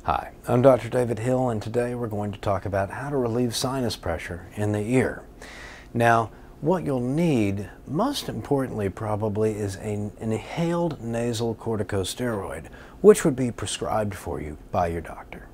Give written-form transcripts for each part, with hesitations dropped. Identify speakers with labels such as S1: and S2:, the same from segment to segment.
S1: Hi, I'm Dr. David Hill, and today we're going to talk about how to relieve sinus pressure in the ear. Now, what you'll need, most importantly probably, is an inhaled nasal corticosteroid, which would be prescribed for you by your doctor.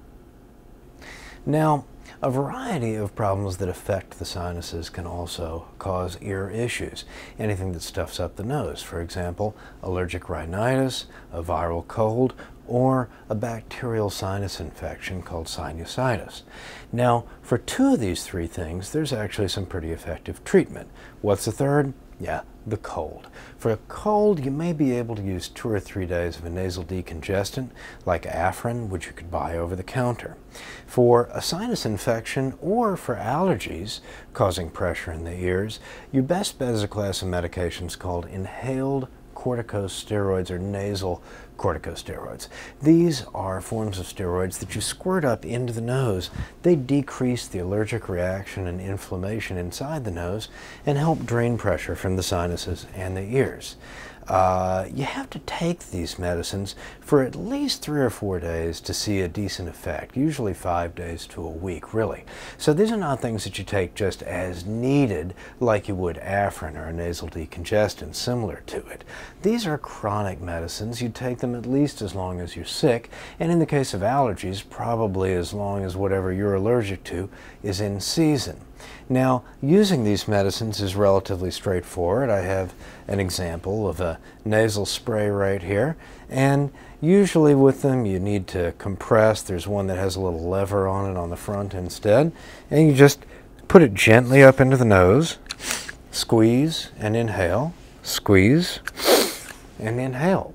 S1: Now, a variety of problems that affect the sinuses can also cause ear issues. Anything that stuffs up the nose, for example, allergic rhinitis, a viral cold, or a bacterial sinus infection called sinusitis. Now, for two of these three things, there's actually some pretty effective treatment. What's the third? Yeah, the cold. For a cold, you may be able to use 2 or 3 days of a nasal decongestant like Afrin, which you could buy over the counter. For a sinus infection or for allergies causing pressure in the ears, your best bet is a class of medications called inhaled corticosteroids or nasal corticosteroids. These are forms of steroids that you squirt up into the nose. They decrease the allergic reaction and inflammation inside the nose and help drain pressure from the sinuses and the ears. You have to take these medicines for at least 3 or 4 days to see a decent effect, usually 5 days to a week, really. So these are not things that you take just as needed like you would Afrin or a nasal decongestant similar to it. These are chronic medicines. You take them at least as long as you're sick, and in the case of allergies, probably as long as whatever you're allergic to is in season. Now, using these medicines is relatively straightforward. I have an example of a nasal spray right here, and usually with them you need to compress. There's one that has a little lever on it on the front instead, and you just put it gently up into the nose, squeeze and inhale, squeeze and inhale.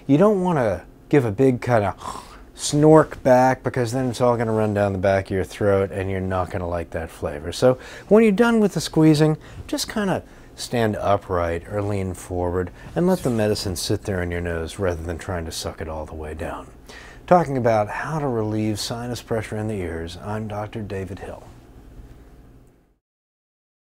S1: You don't want to give a big kind of snork back, because then it's all going to run down the back of your throat and you're not going to like that flavor. So when you're done with the squeezing, just kind of stand upright or lean forward and let the medicine sit there in your nose rather than trying to suck it all the way down. Talking about how to relieve sinus pressure in the ears, I'm Dr. David Hill.